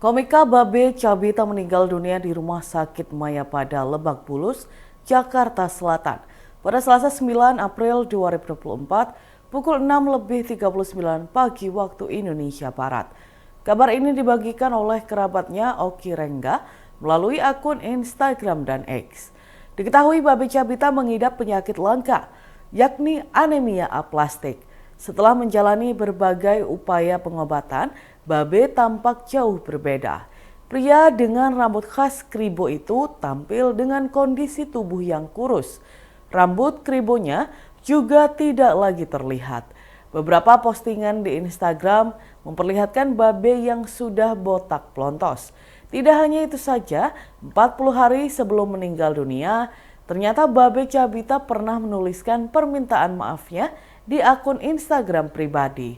Komika Babe Cabita meninggal dunia di Rumah Sakit Mayapada, Lebak Bulus, Jakarta Selatan pada Selasa 9 April 2024 pukul 6:39 pagi waktu Indonesia Barat. Kabar ini dibagikan oleh kerabatnya Oki Rengga melalui akun Instagram dan X. Diketahui Babe Cabita mengidap penyakit langka, yakni anemia aplastik. Setelah menjalani berbagai upaya pengobatan, Babe tampak jauh berbeda. Pria dengan rambut khas kribo itu tampil dengan kondisi tubuh yang kurus. Rambut kribonya juga tidak lagi terlihat. Beberapa postingan di Instagram memperlihatkan Babe yang sudah botak plontos. Tidak hanya itu saja, 40 hari sebelum meninggal dunia, ternyata Babe Cabita pernah menuliskan permintaan maafnya di akun Instagram pribadi.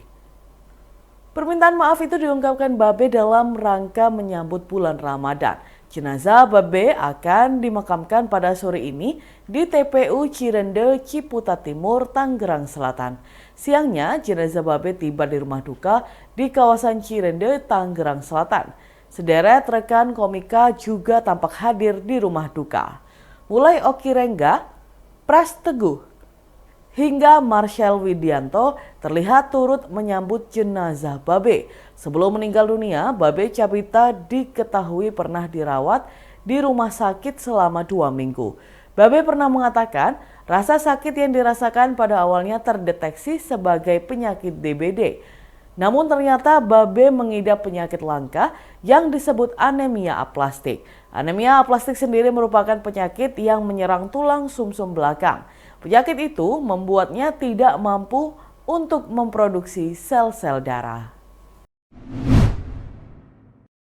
Permintaan maaf itu diungkapkan Babe dalam rangka menyambut bulan Ramadan. Jenazah Babe akan dimakamkan pada sore ini di TPU Cirende, Ciputat Timur, Tangerang Selatan. Siangnya, jenazah Babe tiba di rumah duka di kawasan Cirende, Tangerang Selatan. Sederet rekan komika juga tampak hadir di rumah duka. Mulai Oki Rengga, Pras Teguh, hingga Marshall Widianto terlihat turut menyambut jenazah Babe. Sebelum meninggal dunia, Babe Cabita diketahui pernah dirawat di rumah sakit selama 2 minggu. Babe pernah mengatakan rasa sakit yang dirasakan pada awalnya terdeteksi sebagai penyakit DBD. Namun ternyata Babe mengidap penyakit langka yang disebut anemia aplastik. Anemia aplastik sendiri merupakan penyakit yang menyerang tulang sumsum belakang. Penyakit itu membuatnya tidak mampu untuk memproduksi sel-sel darah.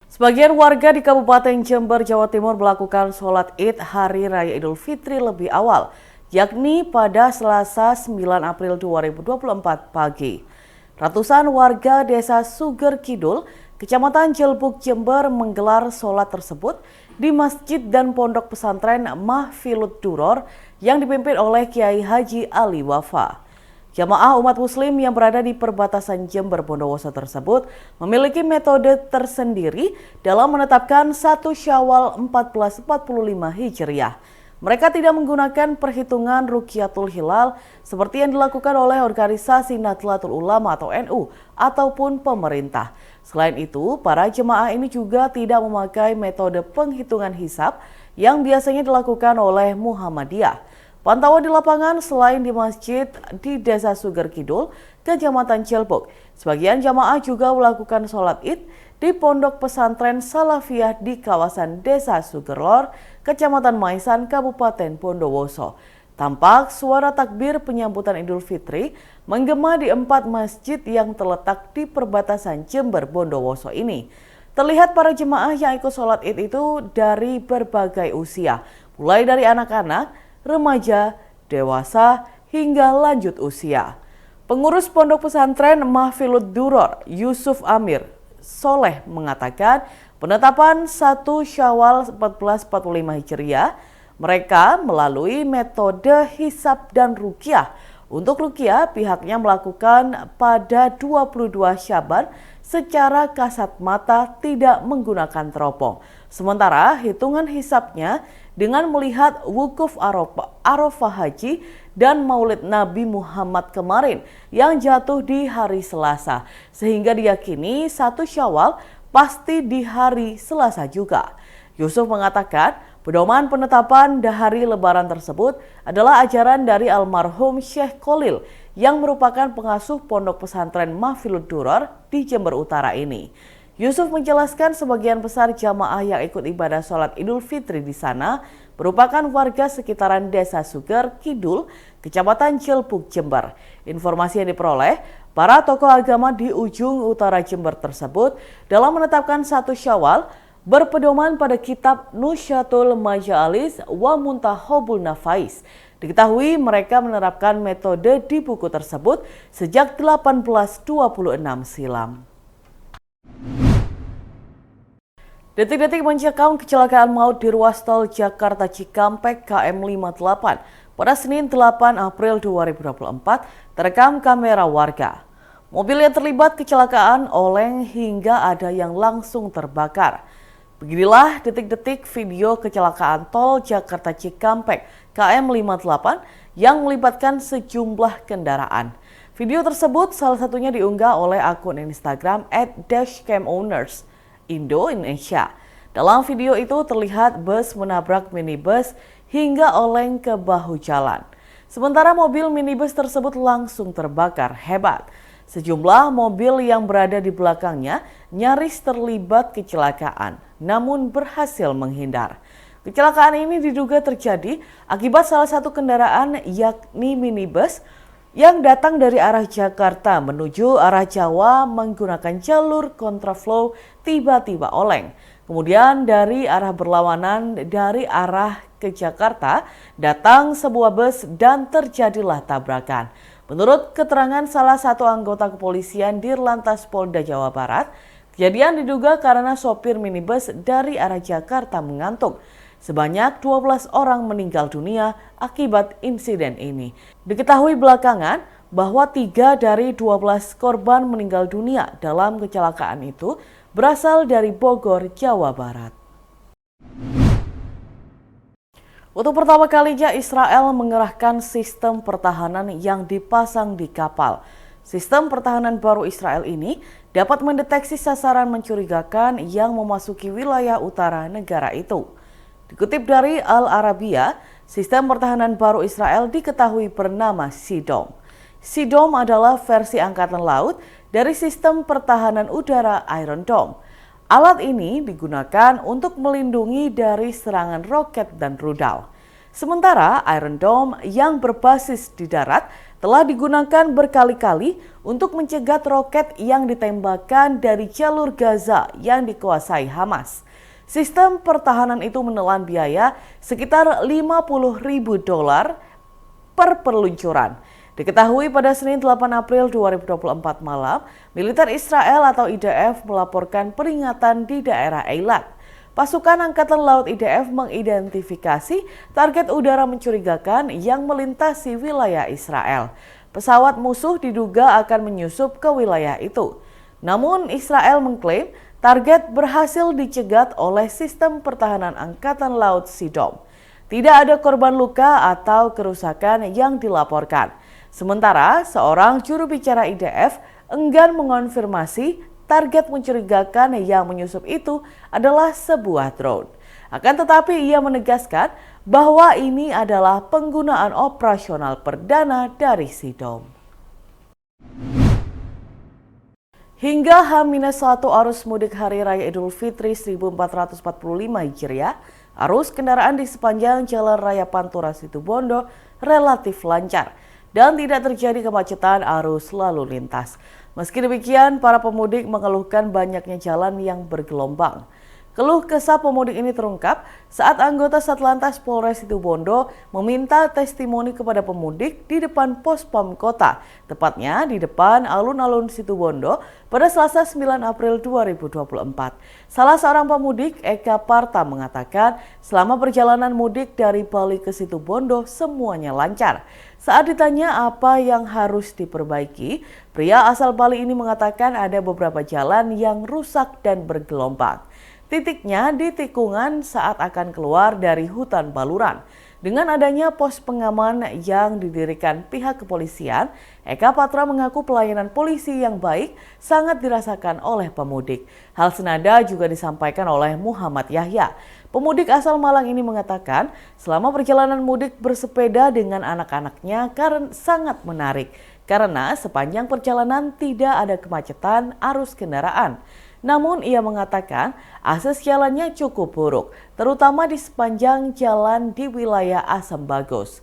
Sebagian warga di Kabupaten Jember, Jawa Timur melakukan sholat Id Hari Raya Idul Fitri lebih awal, yakni pada Selasa 9 April 2024 pagi. Ratusan warga desa Suger Kidul, Kecamatan Jelbuk, Jember menggelar sholat tersebut di masjid dan pondok pesantren Mahfilut Duror yang dipimpin oleh Kiai Haji Ali Wafa. Jamaah umat muslim yang berada di perbatasan Jember Bondowoso tersebut memiliki metode tersendiri dalam menetapkan 1 Syawal 1445 Hijriah. Mereka tidak menggunakan perhitungan Rukyatul Hilal seperti yang dilakukan oleh organisasi Nahdlatul Ulama atau NU ataupun pemerintah. Selain itu, para jemaah ini juga tidak memakai metode penghitungan hisab yang biasanya dilakukan oleh Muhammadiyah. Pantauan di lapangan selain di masjid di Desa Suger Kidul, Kecamatan Jelbuk, sebagian jamaah juga melakukan sholat Id di pondok pesantren Salafiyah di kawasan Desa Sugerlor, Kecamatan Maisan, Kabupaten Bondowoso. Tampak suara takbir penyambutan Idul Fitri menggema di 4 masjid yang terletak di perbatasan Jember Bondowoso ini. Terlihat para jemaah yang ikut sholat Id itu dari berbagai usia, mulai dari anak-anak, remaja, dewasa, hingga lanjut usia. Pengurus pondok pesantren Mahfilut Duror, Yusuf Amir Soleh mengatakan penetapan 1 Syawal 1445 Hijriah mereka melalui metode hisab dan ruqyah. Untuk ruqyah pihaknya melakukan pada 22 Syaban secara kasat mata tidak menggunakan teropong. Sementara hitungan hisabnya dengan melihat wukuf Arafah Haji dan Maulid Nabi Muhammad kemarin yang jatuh di hari Selasa. Sehingga diyakini 1 Syawal pasti di hari Selasa juga. Yusuf mengatakan pedoman penetapan hari Lebaran tersebut adalah ajaran dari almarhum Syekh Khalil yang merupakan pengasuh pondok pesantren Mahfilut Duror di Jember Utara ini. Yusuf menjelaskan sebagian besar jamaah yang ikut ibadah sholat Idul Fitri di sana merupakan warga sekitaran Desa Suger Kidul, Kecamatan Jelbuk, Jember. Informasi yang diperoleh, para tokoh agama di ujung utara Jember tersebut dalam menetapkan 1 Syawal berpedoman pada kitab Nusyatul Majaalis wa Muntahobul Nafais. Diketahui mereka menerapkan metode di buku tersebut sejak 1826 silam. Detik-detik mencekam kecelakaan maut di ruas tol Jakarta Cikampek KM 58 pada Senin 8 April 2024 terekam kamera warga. Mobil yang terlibat kecelakaan oleng hingga ada yang langsung terbakar. Beginilah detik-detik video kecelakaan tol Jakarta Cikampek KM 58 yang melibatkan sejumlah kendaraan. Video tersebut salah satunya diunggah oleh akun Instagram @dashcamowners Indonesia. Dalam video itu terlihat bus menabrak minibus hingga oleng ke bahu jalan. Sementara mobil minibus tersebut langsung terbakar hebat. Sejumlah mobil yang berada di belakangnya nyaris terlibat kecelakaan, namun berhasil menghindar. Kecelakaan ini diduga terjadi akibat salah satu kendaraan yakni minibus yang datang dari arah Jakarta menuju arah Jawa menggunakan jalur kontraflow tiba-tiba oleng. Kemudian dari arah berlawanan dari arah ke Jakarta datang sebuah bus dan terjadilah tabrakan. Menurut keterangan salah satu anggota kepolisian Dirlantas Polda Jawa Barat, kejadian diduga karena sopir minibus dari arah Jakarta mengantuk. Sebanyak 12 orang meninggal dunia akibat insiden ini. Diketahui belakangan bahwa 3 dari 12 korban meninggal dunia dalam kecelakaan itu berasal dari Bogor, Jawa Barat. Untuk pertama kalinya Israel mengerahkan sistem pertahanan yang dipasang di kapal. Sistem pertahanan baru Israel ini dapat mendeteksi sasaran mencurigakan yang memasuki wilayah utara negara itu. Dikutip dari Al Arabiya, sistem pertahanan baru Israel diketahui bernama Sea-Dome. Sea-Dome adalah versi angkatan laut dari sistem pertahanan udara Iron Dome. Alat ini digunakan untuk melindungi dari serangan roket dan rudal. Sementara Iron Dome yang berbasis di darat telah digunakan berkali-kali untuk mencegat roket yang ditembakkan dari jalur Gaza yang dikuasai Hamas. Sistem pertahanan itu menelan biaya sekitar $50.000 per peluncuran. Diketahui pada Senin 8 April 2024 malam, militer Israel atau IDF melaporkan peringatan di daerah Eilat. Pasukan Angkatan Laut IDF mengidentifikasi target udara mencurigakan yang melintasi wilayah Israel. Pesawat musuh diduga akan menyusup ke wilayah itu. Namun Israel mengklaim target berhasil dicegat oleh sistem pertahanan Angkatan Laut Sea-Dome. Tidak ada korban luka atau kerusakan yang dilaporkan. Sementara seorang juru bicara IDF enggan mengonfirmasi target mencurigakan yang menyusup itu adalah sebuah drone. Akan tetapi ia menegaskan bahwa ini adalah penggunaan operasional perdana dari Sea-Dome. Hingga H-1 arus mudik Hari Raya Idul Fitri 1445 Hijriah, arus kendaraan di sepanjang Jalan Raya Pantura Situbondo relatif lancar dan tidak terjadi kemacetan arus lalu lintas. Meski demikian, para pemudik mengeluhkan banyaknya jalan yang bergelombang. Keluh kesah pemudik ini terungkap saat anggota Satlantas Polres Situbondo meminta testimoni kepada pemudik di depan pos pom kota, tepatnya di depan alun-alun Situbondo pada Selasa 9 April 2024. Salah seorang pemudik, Eka Parta, mengatakan selama perjalanan mudik dari Bali ke Situbondo semuanya lancar. Saat ditanya apa yang harus diperbaiki, pria asal Bali ini mengatakan ada beberapa jalan yang rusak dan bergelombang. Titiknya di tikungan saat akan keluar dari hutan Baluran. Dengan adanya pos pengaman yang didirikan pihak kepolisian, Eka Patra mengaku pelayanan polisi yang baik sangat dirasakan oleh pemudik. Hal senada juga disampaikan oleh Muhammad Yahya. Pemudik asal Malang ini mengatakan selama perjalanan mudik bersepeda dengan anak-anaknya karena sangat menarik karena sepanjang perjalanan tidak ada kemacetan arus kendaraan. Namun ia mengatakan akses jalannya cukup buruk, terutama di sepanjang jalan di wilayah Asam Bagus.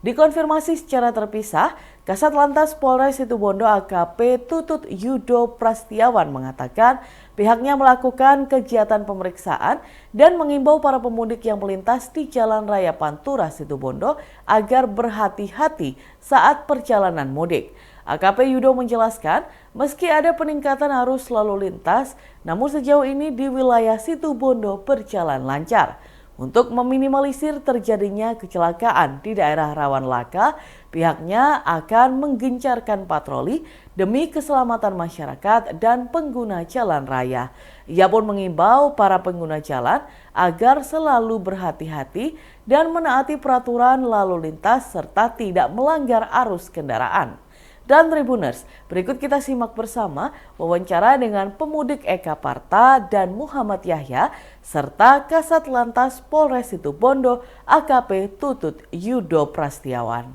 Dikonfirmasi secara terpisah, Kasat Lantas Polres Situbondo AKP Tutut Yudo Prastiawan mengatakan pihaknya melakukan kegiatan pemeriksaan dan mengimbau para pemudik yang melintas di Jalan Raya Pantura Situbondo agar berhati-hati saat perjalanan mudik. AKP Yudo menjelaskan, meski ada peningkatan arus lalu lintas, namun sejauh ini di wilayah Situbondo berjalan lancar. Untuk meminimalisir terjadinya kecelakaan di daerah rawan laka, pihaknya akan menggencarkan patroli demi keselamatan masyarakat dan pengguna jalan raya. Ia pun mengimbau para pengguna jalan agar selalu berhati-hati dan menaati peraturan lalu lintas serta tidak melanggar arus kendaraan. Dan Tribuners, berikut kita simak bersama wawancara dengan pemudik Eka Parta dan Muhammad Yahya serta Kasat Lantas Polres Situbondo AKP Tutut Yudo Prastiawan.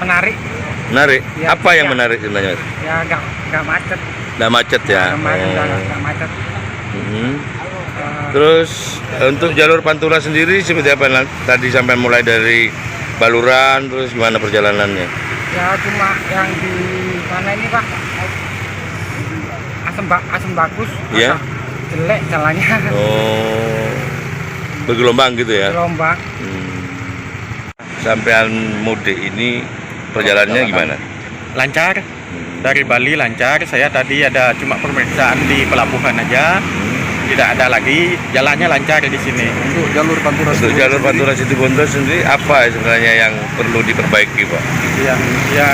Menarik. Menarik? Ya, apa yang ya. menarik sebenarnya? Ya nggak macet. Nggak macet ya? Kemarin nggak macet. Terus untuk jalur Pantura sendiri seperti apa? Tadi sampai mulai dari Baluran, terus gimana perjalanannya? Ya cuma yang di mana ini Pak, asem bagus, Ya. jelek jalannya. Oh, bergelombang gitu ya? Gelombang. Sampean mudik ini perjalanannya gimana? Lancar, dari Bali lancar. Saya tadi ada cuma pemeriksaan di pelabuhan aja, tidak ada lagi. Jalannya lancar di sini. Untuk jalur Pantura Situbondo sendiri apa sebenarnya yang perlu diperbaiki, Pak? Yang ya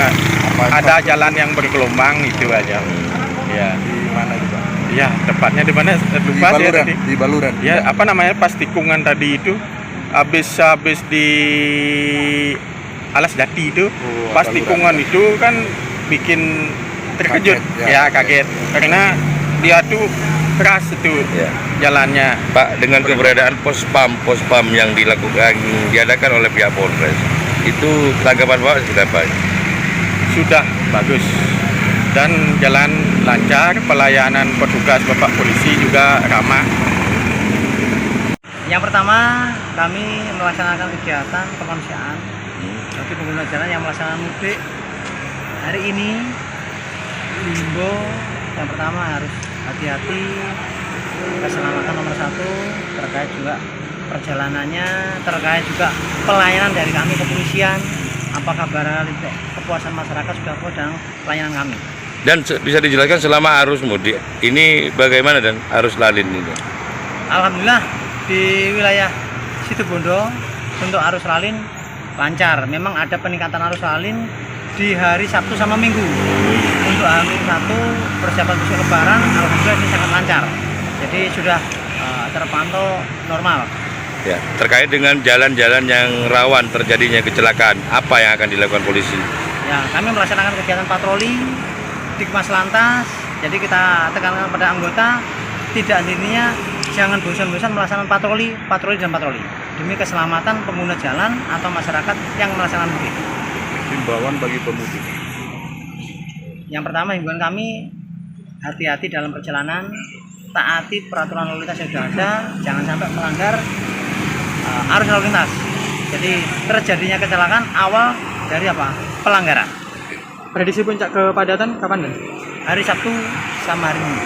ada jalan yang bergelombang itu aja. Ya, Di mana juga? ya tepatnya di mana? Lupa saya tadi. Di Baluran. Ya, apa namanya, pas tikungan tadi itu, habis di Alas Jati itu, pas Baluran. tikungan itu kan bikin terkejut, Kaget, ya. kaget karena dia tuh keras itu Ya. jalannya. Pak, dengan keberadaan pos pam yang diadakan oleh pihak Polres, itu tanggapan Pak seperti apa? Sudah bagus dan jalan lancar, pelayanan petugas Bapak polisi juga ramah. Yang pertama kami melaksanakan kegiatan kemanusiaan bagi pengguna jalan yang melaksanakan mudik hari ini. Himbo yang pertama harus hati-hati, keselamatan nomor satu, terkait juga perjalanannya, terkait juga pelayanan dari kami kepolisian. Apakah barangkali kepuasan masyarakat sudah puas dengan pelayanan kami? Dan bisa dijelaskan selama arus mudik ini bagaimana dan arus lalin ini? Alhamdulillah di wilayah Situbondo untuk arus lalin lancar. Memang ada peningkatan arus lalin di hari Sabtu sama Minggu. Untuk H-1 persiapan besok Lebaran, alhamdulillah ini sangat lancar. Jadi sudah terpantau normal. Ya, terkait dengan jalan-jalan yang rawan terjadinya kecelakaan, apa yang akan dilakukan polisi? Ya, kami melaksanakan kegiatan patroli di Mas Lantas. Jadi kita tekankan pada anggota tidak hentinya jangan bosan-bosan melaksanakan patroli dan patroli demi keselamatan pengguna jalan atau masyarakat yang melaksanakan mudik. Himbauan bagi pemudik. Yang pertama, himbauan kami hati-hati dalam perjalanan, taati peraturan lalu lintas yang sudah ada, jangan sampai melanggar arus lalu lintas. Jadi terjadinya kecelakaan awal dari apa? Pelanggaran. Prediksi puncak kepadatan kapan, Dan? Hari Sabtu sama hari Minggu.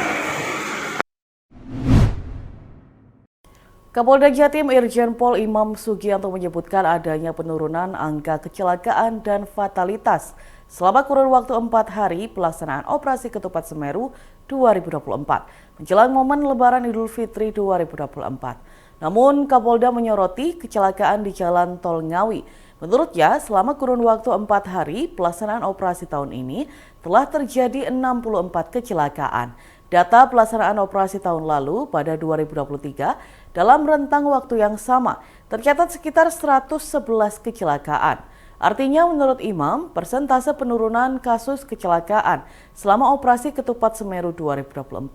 Kapolda Jatim Irjen Pol Imam Sugianto menyebutkan adanya penurunan angka kecelakaan dan fatalitas selama kurun waktu 4 hari pelaksanaan Operasi Ketupat Semeru 2024 menjelang momen Lebaran Idul Fitri 2024. Namun Kapolda menyoroti kecelakaan di Jalan Tol Ngawi. Menurutnya, selama kurun waktu 4 hari pelaksanaan operasi tahun ini telah terjadi 64 kecelakaan. Data pelaksanaan operasi tahun lalu pada 2023 dalam rentang waktu yang sama tercatat sekitar 111 kecelakaan. Artinya menurut Imam, persentase penurunan kasus kecelakaan selama operasi Ketupat Semeru 2024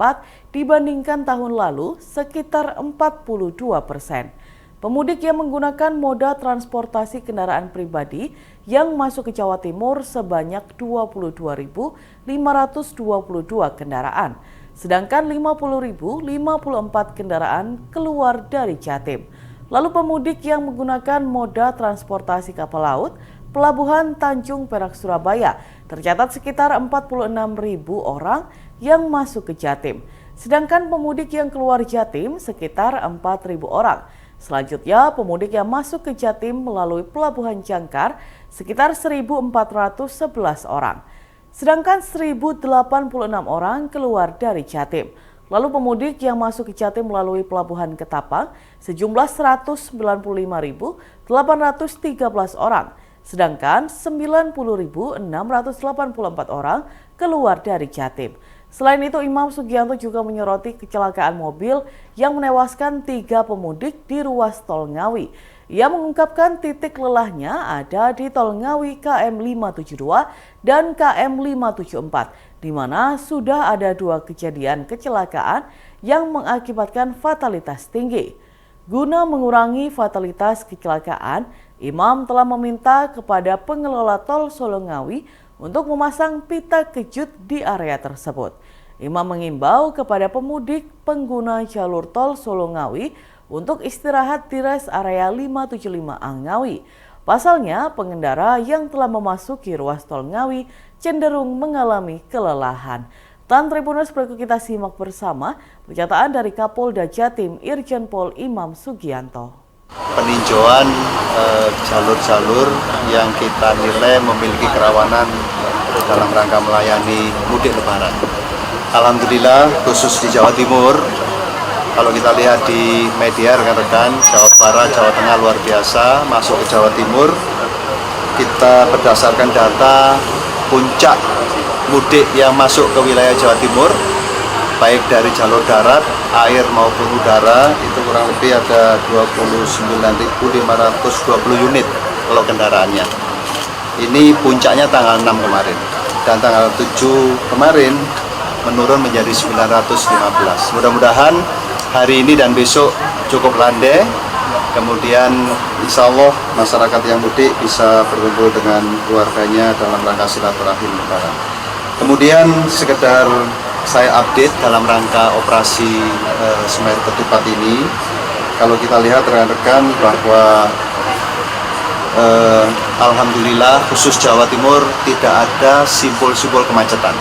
dibandingkan tahun lalu sekitar 42%. Pemudik yang menggunakan moda transportasi kendaraan pribadi yang masuk ke Jawa Timur sebanyak 22.522 kendaraan, sedangkan 50.054 kendaraan keluar dari Jatim. Lalu pemudik yang menggunakan moda transportasi kapal laut, Pelabuhan Tanjung Perak Surabaya tercatat sekitar 46.000 orang yang masuk ke Jatim. Sedangkan pemudik yang keluar Jatim sekitar 4.000 orang. Selanjutnya, pemudik yang masuk ke Jatim melalui Pelabuhan Jangkar sekitar 1.411 orang. Sedangkan 1.086 orang keluar dari Jatim. Lalu pemudik yang masuk ke Jatim melalui Pelabuhan Ketapang sejumlah 195.813 orang, sedangkan 90.684 orang keluar dari Jatim. Selain itu, Imam Sugianto juga menyoroti kecelakaan mobil yang menewaskan 3 pemudik di ruas tol Ngawi. Ia mengungkapkan titik lelahnya ada di tol Ngawi KM 572 dan KM 574, di mana sudah ada 2 kejadian kecelakaan yang mengakibatkan fatalitas tinggi. Guna mengurangi fatalitas kecelakaan, Imam telah meminta kepada pengelola tol Solo Ngawi untuk memasang pita kejut di area tersebut. Imam mengimbau kepada pemudik pengguna jalur tol Solo Ngawi untuk istirahat di rest area 575 Ngawi. Pasalnya, pengendara yang telah memasuki ruas tol Ngawi cenderung mengalami kelelahan. Tan Tribuners, berikut kita simak bersama pernyataan dari Kapolda Jatim Irjen Pol Imam Sugianto. Peninjauan jalur-jalur yang kita nilai memiliki kerawanan dalam rangka melayani mudik lebaran. Alhamdulillah, khusus di Jawa Timur, kalau kita lihat di media rekan-rekan, Jawa Barat, Jawa Tengah luar biasa, masuk ke Jawa Timur, kita berdasarkan data puncak mudik yang masuk ke wilayah Jawa Timur, baik dari jalur darat, air maupun udara, itu kurang lebih ada 29.520 unit kalau kendaraannya. Ini puncaknya tanggal 6 kemarin, dan tanggal 7 kemarin menurun menjadi 915. Mudah-mudahan hari ini dan besok cukup landai, kemudian insya Allah masyarakat yang mudik bisa berkumpul dengan keluarganya dalam rangka silaturahim lebaran. Kemudian sekedar saya update dalam rangka operasi Semeru Ketupat ini, kalau kita lihat rekan-rekan bahwa alhamdulillah khusus Jawa Timur tidak ada simpul-simpul kemacetan.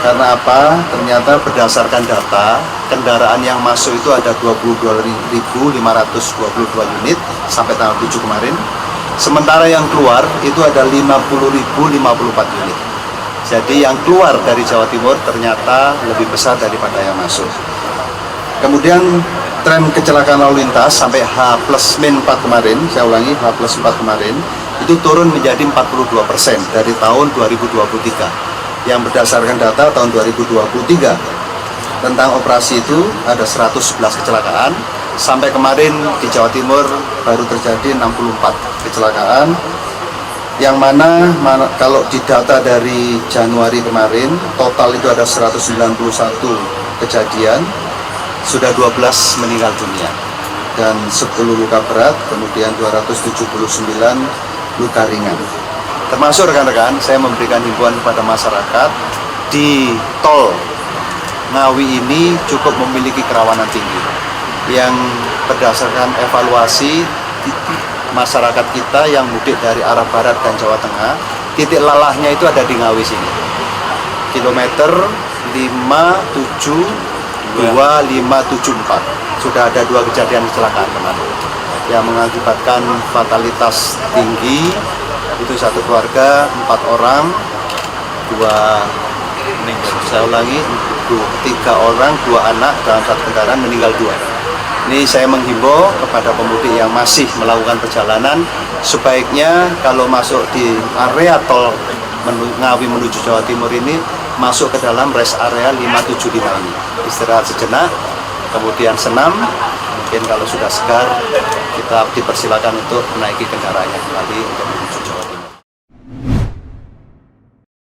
Karena apa? Ternyata berdasarkan data, kendaraan yang masuk itu ada 22.522 unit sampai tanggal 7 kemarin. Sementara yang keluar itu ada 50.054 unit. Jadi yang keluar dari Jawa Timur ternyata lebih besar daripada yang masuk. Kemudian tren kecelakaan lalu lintas sampai H+-4 kemarin, saya ulangi H+4 kemarin, itu turun menjadi 42% dari tahun 2023. Yang berdasarkan data tahun 2023 tentang operasi itu ada 111 kecelakaan, sampai kemarin di Jawa Timur baru terjadi 64 kecelakaan, yang mana kalau di data dari Januari kemarin total itu ada 191 kejadian, sudah 12 meninggal dunia dan 10 luka berat, kemudian 279 luka ringan. Termasuk rekan-rekan, saya memberikan himbauan kepada masyarakat di tol Ngawi ini cukup memiliki kerawanan tinggi, yang berdasarkan evaluasi masyarakat kita yang mudik dari arah barat dan Jawa Tengah, titik lelahnya itu ada di Ngawi sini, kilometer 572-574. Sudah ada 2 kejadian kecelakaan kemarin yang mengakibatkan fatalitas tinggi. Itu satu keluarga 4 orang, 3 orang, 2 anak dalam satu kendaraan, meninggal 2. Ini saya menghimbau kepada pemudik yang masih melakukan perjalanan, sebaiknya kalau masuk di area tol Ngawi menuju Jawa Timur ini, masuk ke dalam rest area 575 ini, istirahat sejenak, kemudian senam. Mungkin kalau sudah segar, kita dipersilakan untuk menaiki kendaraannya kembali untuk